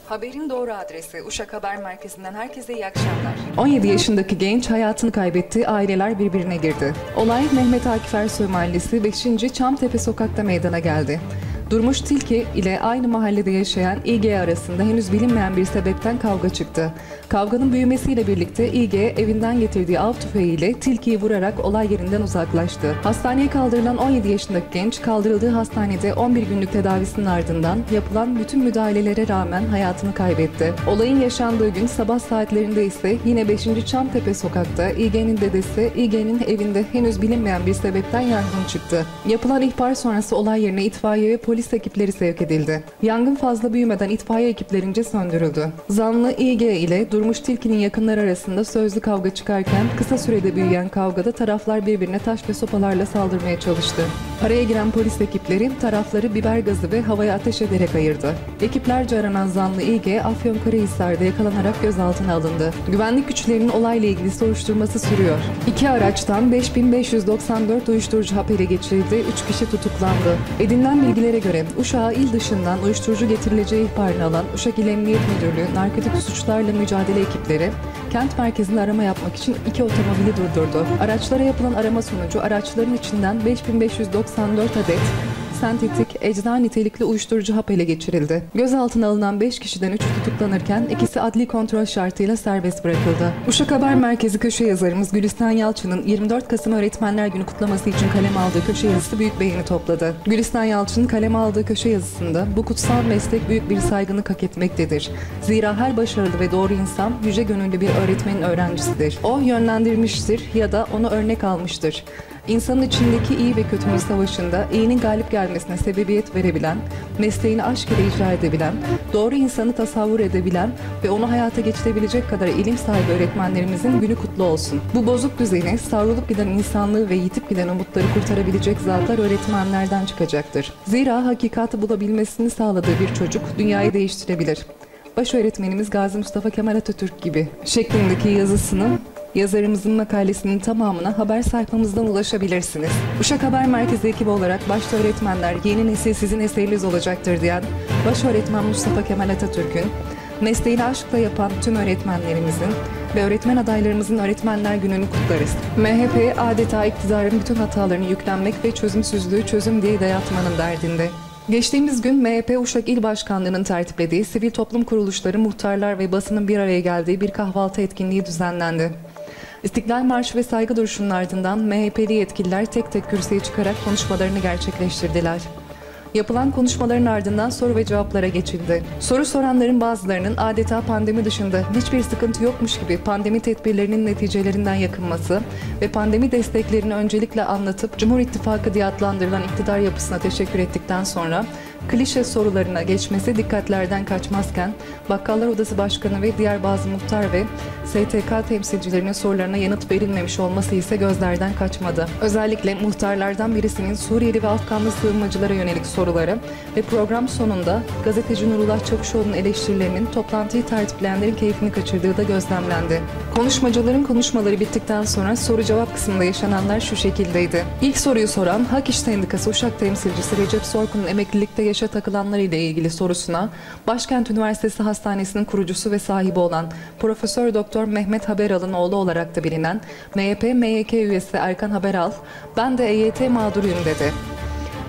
Haberin doğru adresi Uşak Haber Merkezi'nden herkese iyi akşamlar. 17 yaşındaki genç hayatını kaybetti, aileler birbirine girdi. Olay Mehmet Akif Ersoy Mahallesi 5. Çamtepe Sokak'ta meydana geldi. Durmuş Tilki ile aynı mahallede yaşayan İG arasında henüz bilinmeyen bir sebepten kavga çıktı. Kavganın büyümesiyle birlikte İG evinden getirdiği av tüfeğiyle Tilki'yi vurarak olay yerinden uzaklaştı. Hastaneye kaldırılan 17 yaşındaki genç kaldırıldığı hastanede 11 günlük tedavisinin ardından yapılan bütün müdahalelere rağmen hayatını kaybetti. Olayın yaşandığı gün sabah saatlerinde ise yine 5. Çamtepe Sokak'ta İG'nin dedesi İG'nin evinde henüz bilinmeyen bir sebepten yangın çıktı. Yapılan ihbar sonrası olay yerine itfaiye ve polis ekipleri sevk edildi. Yangın fazla büyümeden itfaiye ekiplerince söndürüldü. Zanlı İG ile Durmuş Tilki'nin yakınları arasında sözlü kavga çıkarken kısa sürede büyüyen kavgada taraflar birbirine taş ve sopalarla saldırmaya çalıştı. Araya giren polis ekipleri tarafları biber gazı ve havaya ateş ederek ayırdı. Ekiplerce aranan zanlı İG Afyonkarahisar'da yakalanarak gözaltına alındı. Güvenlik güçlerinin olayla ilgili soruşturması sürüyor. 2 araçtan 5594 uyuşturucu hap ele geçirildi, 3 kişi tutuklandı. Edinilen bilgilere göre Uşak'a il dışından uyuşturucu getirileceği ihbarını alan Uşak İl Emniyet Müdürlüğü Narkotik Suçlarla Mücadele ekipleri kent merkezinde arama yapmak için 2 otomobili durdurdu. Araçlara yapılan arama sonucu araçların içinden 5594 adet sentetik, eczane nitelikli uyuşturucu hap ele geçirildi. Gözaltına alınan 5 kişiden 3'ü tutuklanırken ikisi adli kontrol şartıyla serbest bırakıldı. Uşak Haber Merkezi köşe yazarımız Gülistan Yalçın'ın 24 Kasım Öğretmenler Günü kutlaması için kaleme aldığı köşe yazısı büyük beğeni topladı. Gülistan Yalçın'ın kaleme aldığı köşe yazısında bu kutsal meslek büyük bir saygını hak etmektedir. Zira her başarılı ve doğru insan yüce gönüllü bir öğretmenin öğrencisidir. O yönlendirmiştir ya da onu örnek almıştır. İnsanın içindeki iyi ve kötünün savaşında iyinin galip gelmesine sebebiyet verebilen, mesleğini aşk ile icra edebilen, doğru insanı tasavvur edebilen ve onu hayata geçirebilecek kadar ilim sahibi öğretmenlerimizin günü kutlu olsun. Bu bozuk düzeni, savrulup giden insanlığı ve yitip giden umutları kurtarabilecek zatlar öğretmenlerden çıkacaktır. Zira hakikati bulabilmesini sağladığı bir çocuk dünyayı değiştirebilir. Baş öğretmenimiz Gazi Mustafa Kemal Atatürk gibi şeklindeki yazısının yazarımızın makalesinin tamamına haber sayfamızdan ulaşabilirsiniz. Uşak Haber Merkezi ekibi olarak başta öğretmenler yeni nesil sizin eseriniz olacaktır diyen baş öğretmen Mustafa Kemal Atatürk'ün, mesleğini aşkla yapan tüm öğretmenlerimizin ve öğretmen adaylarımızın Öğretmenler Günü'nü kutlarız. MHP adeta iktidarın bütün hatalarını yüklenmek ve çözümsüzlüğü çözüm diye dayatmanın derdinde. Geçtiğimiz gün MHP Uşak İl Başkanlığı'nın tertiplediği sivil toplum kuruluşları, muhtarlar ve basının bir araya geldiği bir kahvaltı etkinliği düzenlendi. İstiklal Marşı ve saygı duruşunun ardından MHP'li yetkililer tek tek kürsüye çıkarak konuşmalarını gerçekleştirdiler. Yapılan konuşmaların ardından soru ve cevaplara geçildi. Soru soranların bazılarının adeta pandemi dışında hiçbir sıkıntı yokmuş gibi pandemi tedbirlerinin neticelerinden yakınması ve pandemi desteklerini öncelikle anlatıp Cumhur İttifakı diye adlandırılan iktidar yapısına teşekkür ettikten sonra klişe sorularına geçmesi dikkatlerden kaçmazken Bakkallar Odası Başkanı ve diğer bazı muhtar ve STK temsilcilerinin sorularına yanıt verilmemiş olması ise gözlerden kaçmadı. Özellikle muhtarlardan birisinin Suriyeli ve Afganlı sığınmacılara yönelik soruları ve program sonunda gazeteci Nurullah Çavuşoğlu'nun eleştirilerinin toplantıyı tertipleyenlerin keyfini kaçırdığı da gözlemlendi. Konuşmacıların konuşmaları bittikten sonra soru cevap kısmında yaşananlar şu şekildeydi. İlk soruyu soran Hak İş Sendikası Uşak temsilcisi Recep Sorkun'un emeklilikte yaşa takılanlar ile ilgili sorusuna Başkent Üniversitesi Hastanesi'nin kurucusu ve sahibi olan Profesör Doktor Mehmet Haberal'ın oğlu olarak da bilinen MHP-MYK üyesi Erkan Haberal, "Ben de EYT mağduruyum" dedi.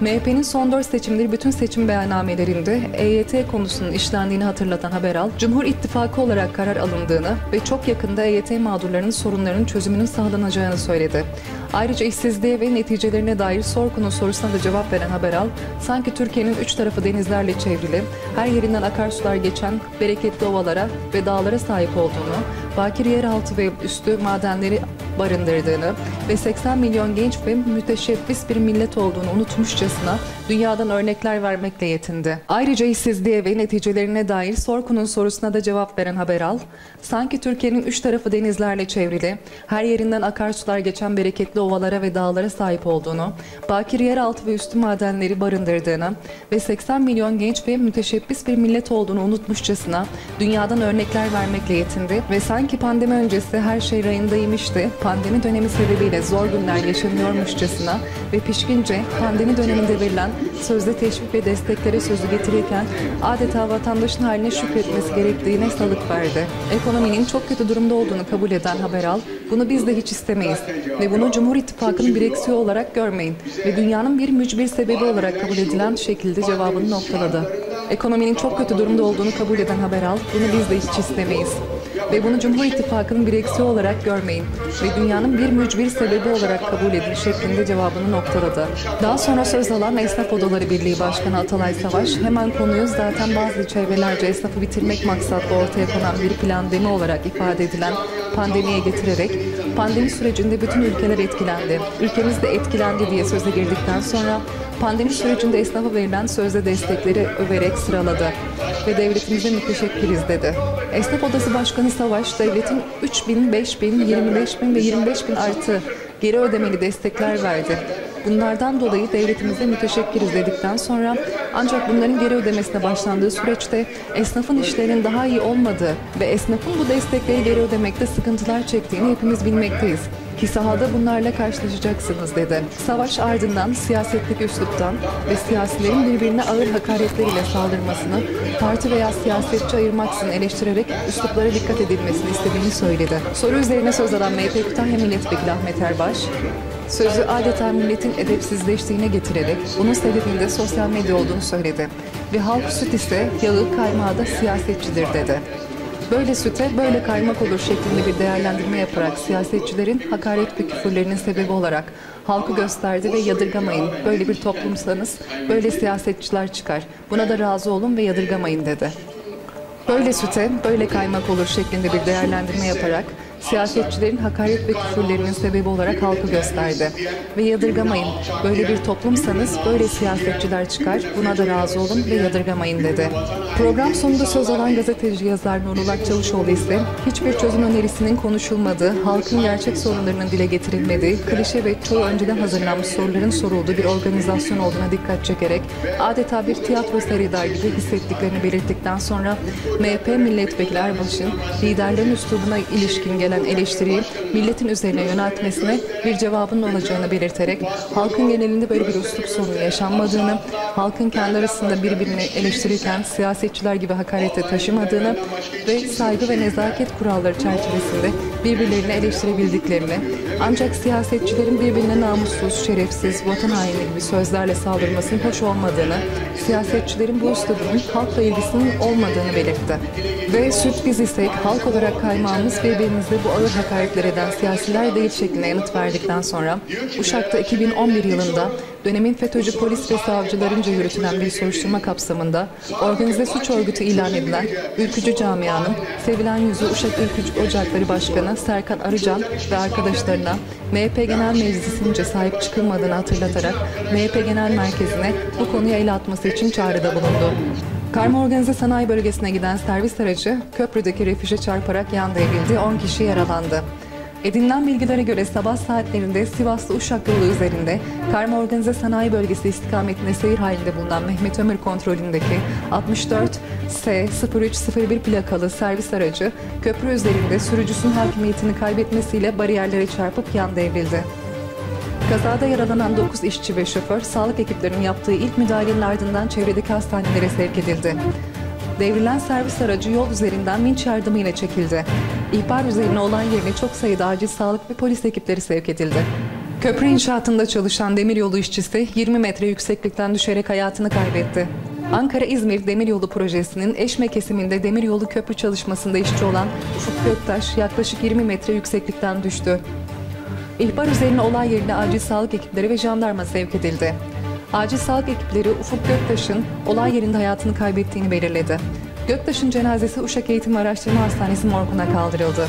MHP'nin son 4 seçimdir bütün seçim beyannamelerinde EYT konusunun işlendiğini hatırlatan Haberal, Cumhur İttifakı olarak karar alındığını ve çok yakında EYT mağdurlarının sorunlarının çözümünün sağlanacağını söyledi. Ayrıca işsizliğe ve neticelerine dair Sorkun'un sorusuna da cevap veren Haberal, sanki Türkiye'nin 3 tarafı denizlerle çevrili, her yerinden akarsular geçen bereketli ovalara ve dağlara sahip olduğunu, bakir yeraltı ve üstü madenleri barındırdığını ve 80 milyon genç ve müteşebbis bir millet olduğunu unutmuşçasına dünyadan örnekler vermekle yetindi. Ayrıca işsizliğe ve neticelerine dair Sorkun'un sorusuna da cevap veren Haberal, sanki Türkiye'nin 3 tarafı denizlerle çevrili, her yerinden akarsular geçen bereketli ovalara ve dağlara sahip olduğunu, bakir yeraltı ve üstü madenleri barındırdığını ve 80 milyon genç ve müteşebbis bir millet olduğunu unutmuşçasına dünyadan örnekler vermekle yetindi ve sanki pandemi öncesi her şey rayındaymıştı, pandemi dönemi sebebiyle zor günler yaşanıyormuşçasına ve pişkince pandemi döneminde verilen sözde teşvik ve desteklere sözü getirirken adeta vatandaşın haline şükretmesi gerektiğine salık verdi. Ekonominin çok kötü durumda olduğunu kabul eden Haberal, bunu biz de hiç istemeyiz ve bunu Cumhur İttifakı'nın bir eksiği olarak görmeyin ve dünyanın bir mücbir sebebi olarak kabul edilen şekilde cevabını noktaladı. Ekonominin çok kötü durumda olduğunu kabul eden Haberal, bunu biz de hiç istemeyiz ve bunu Cumhur İttifakı'nın bir eksiği olarak görmeyin ve dünyanın bir mücbir sebebi olarak kabul edin şeklinde cevabını noktaladı. Daha sonra söz alan Esnaf Odaları Birliği Başkanı Atalay Savaş, hemen konuyu zaten bazı çevrelerce esnafı bitirmek maksatlı ortaya konan bir pandemi olarak ifade edilen pandemiye getirerek, pandemi sürecinde bütün ülkeler etkilendi, ülkemiz de etkilendi diye söze girdikten sonra pandemi sürecinde esnafa verilen sözde destekleri överek sıraladı ve devletimize müteşekkiriz dedi. Esnaf Odası Başkanı Savaş, devletin 3.000, 5.000, 25.000 ve 25.000 artı geri ödemeli destekler verdi. Bunlardan dolayı devletimize müteşekkiriz dedikten sonra ancak bunların geri ödemesine başlandığı süreçte esnafın işlerinin daha iyi olmadığı ve esnafın bu destekleri geri ödemekte sıkıntılar çektiğini hepimiz bilmekteyiz. Ki sahada bunlarla karşılaşacaksınız dedi. Savaş ardından siyasetteki üsluptan ve siyasilerin birbirine ağır hakaretleriyle saldırmasını parti veya siyasetçi ayırmaksızın eleştirerek üsluplara dikkat edilmesini istediğini söyledi. Soru üzerine söz alan MHP Kütahya Milletvekili Ahmet Erbaş, sözü adeta milletin edepsizleştiğine getirerek bunun sebebinin de sosyal medya olduğunu söyledi. Ve halk süt ise yağı kaymağı da siyasetçidir dedi. Böyle süte böyle kaymak olur şeklinde bir değerlendirme yaparak siyasetçilerin hakaret ve küfürlerinin sebebi olarak halkı gösterdi ve yadırgamayın. Böyle bir toplumsanız böyle siyasetçiler çıkar. Buna da razı olun ve yadırgamayın dedi. Böyle süte böyle kaymak olur şeklinde bir değerlendirme yaparak siyasetçilerin hakaret ve küfürlerinin sebebi olarak halkı gösterdi. Ve yadırgamayın, böyle bir toplumsanız böyle siyasetçiler çıkar, buna da razı olun ve yadırgamayın dedi. Program sonunda söz alan gazeteci yazar Nurullah Çavuşoğlu ise hiçbir çözüm önerisinin konuşulmadığı, halkın gerçek sorunlarının dile getirilmediği, klişe ve çoğu önceden hazırlanmış soruların sorulduğu bir organizasyon olduğuna dikkat çekerek adeta bir tiyatro seyreder gibi hissettiklerini belirttikten sonra MHP Milletvekili Erbaş'ın liderlerin üslubuna ilişkin gelen eleştiriyi milletin üzerine yöneltmesine bir cevabının olacağını belirterek halkın genelinde böyle bir üslup sorunu yaşanmadığını, halkın kendi arasında birbirini eleştirirken siyasetçiler gibi hakarete taşımadığını ve saygı ve nezaket kuralları çerçevesinde birbirlerini eleştirebildiklerini, ancak siyasetçilerin birbirine namussuz, şerefsiz, vatan haini gibi sözlerle saldırmasının hoş olmadığını, siyasetçilerin bu üslubunun halkla ilgisinin olmadığını belirtti. Ve süt biz isek halk olarak kaymağımız birbirimizle bu ağır hakaretler eden siyasiler değil şeklinde yanıt verdikten sonra Uşak'ta 2011 yılında dönemin FETÖ'cü polis ve savcılarınca yürütülen bir soruşturma kapsamında organize suç örgütü ilan edilen Ülkücü Camia'nın sevilen yüzü Uşak Ülkücü Ocakları Başkanı Serkan Arıcan ve arkadaşlarına MHP Genel Meclisi'nce sahip çıkılmadığını hatırlatarak MHP Genel Merkezi'ne bu konuya el atması için çağrıda bulundu. Karma Organize Sanayi Bölgesi'ne giden servis aracı köprüdeki refüje çarparak yan devrildi, 10 kişi yaralandı. Edinilen bilgilere göre sabah saatlerinde Sivaslı Uşak yolu üzerinde Karma Organize Sanayi Bölgesi istikametinde seyir halinde bulunan Mehmet Ömür kontrolündeki 64 S 0301 plakalı servis aracı köprü üzerinde sürücüsünün hakimiyetini kaybetmesiyle bariyerlere çarpıp yan devrildi. Kazada yaralanan 9 işçi ve şoför, sağlık ekiplerinin yaptığı ilk müdahalenin ardından çevredeki hastanelere sevk edildi. Devrilen servis aracı yol üzerinden vinç yardımıyla çekildi. İhbar üzerine olay yerine çok sayıda acil sağlık ve polis ekipleri sevk edildi. Köprü inşaatında çalışan demiryolu işçisi 20 metre yükseklikten düşerek hayatını kaybetti. Ankara-İzmir Demiryolu Projesi'nin Eşme kesiminde demiryolu köprü çalışmasında işçi olan Ufuk Göktaş yaklaşık 20 metre yükseklikten düştü. İhbar üzerine olay yerine acil sağlık ekipleri ve jandarma sevk edildi. Acil sağlık ekipleri Ufuk Göktaş'ın olay yerinde hayatını kaybettiğini belirledi. Göktaş'ın cenazesi Uşak Eğitim ve Araştırma Hastanesi morguna kaldırıldı.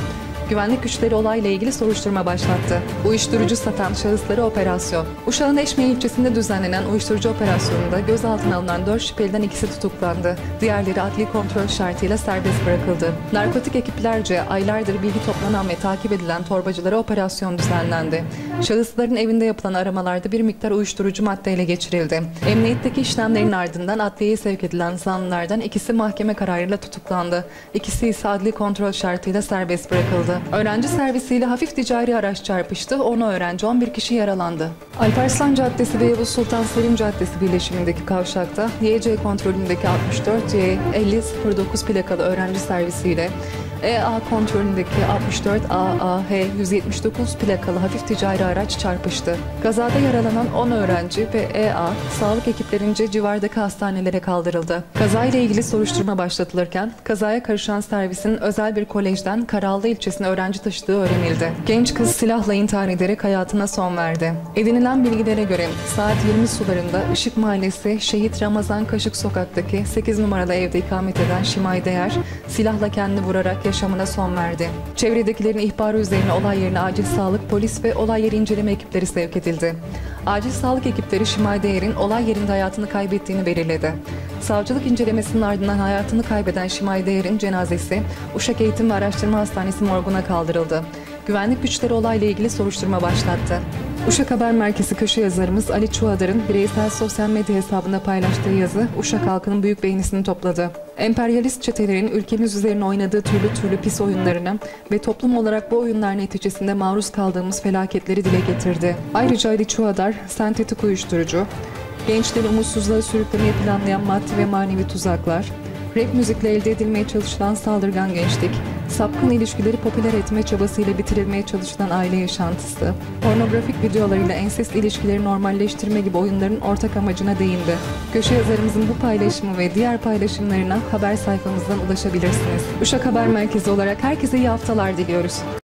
Güvenlik güçleri olayla ilgili soruşturma başlattı. Uyuşturucu satan şahısları operasyon. Uşak'ın Eşme ilçesinde düzenlenen uyuşturucu operasyonunda gözaltına alınan 4 şüpheliden ikisi tutuklandı. Diğerleri adli kontrol şartıyla serbest bırakıldı. Narkotik ekiplerce aylardır bilgi toplanan ve takip edilen torbacılara operasyon düzenlendi. Şahısların evinde yapılan aramalarda bir miktar uyuşturucu madde ele geçirildi. Emniyetteki işlemlerin ardından adliyeye sevk edilen zanlılardan ikisi mahkeme kararıyla tutuklandı. İkisi ise adli kontrol şartıyla serbest bırakıldı. Öğrenci servisiyle hafif ticari araç çarpıştı. 10 öğrenci, 11 kişi yaralandı. Alparslan Caddesi ve Yavuz Sultan Selim Caddesi birleşimindeki kavşakta YC kontrolündeki 64Y 5009 plakalı öğrenci servisiyle EA kontrolündeki 64 AAH 179 plakalı hafif ticari araç çarpıştı. Kazada yaralanan 10 öğrenci ve EA sağlık ekiplerince civardaki hastanelere kaldırıldı. Kazayla ilgili soruşturma başlatılırken kazaya karışan servisin özel bir kolejden Karallı ilçesine öğrenci taşıdığı öğrenildi. Genç kız silahla intihar ederek hayatına son verdi. Edinilen bilgilere göre saat 20 sularında Işık Mahallesi Şehit Ramazan Kaşık Sokak'taki 8 numaralı evde ikamet eden Şimay Değer silahla kendini vurarak yaşamına son verdi. Çevredekilerin ihbarı üzerine olay yerine acil sağlık, polis ve olay yeri inceleme ekipleri sevk edildi. Acil sağlık ekipleri Şimay Değer'in olay yerinde hayatını kaybettiğini belirledi. Savcılık incelemesinin ardından hayatını kaybeden Şimay Değer'in cenazesi Uşak Eğitim ve Araştırma Hastanesi morguna kaldırıldı. Güvenlik güçleri olayla ilgili soruşturma başlattı. Uşak Haber Merkezi köşe yazarımız Ali Çuadar'ın bireysel sosyal medya hesabında paylaştığı yazı Uşak halkının büyük beğenisini topladı. Emperyalist çetelerin ülkemiz üzerine oynadığı türlü pis oyunlarını ve toplum olarak bu oyunlar neticesinde maruz kaldığımız felaketleri dile getirdi. Ayrıca Ali Çuadar, sentetik uyuşturucu, gençleri umutsuzluğa sürüklemeyi planlayan maddi ve manevi tuzaklar, rap müzikle elde edilmeye çalışılan saldırgan gençlik, sapkın ilişkileri popüler etme çabasıyla bitirilmeye çalışılan aile yaşantısı, pornografik videolarıyla ensest ilişkileri normalleştirme gibi oyunların ortak amacına değindi. Köşe yazarımızın bu paylaşımı ve diğer paylaşımlarına haber sayfamızdan ulaşabilirsiniz. Uşak Haber Merkezi olarak herkese iyi haftalar diliyoruz.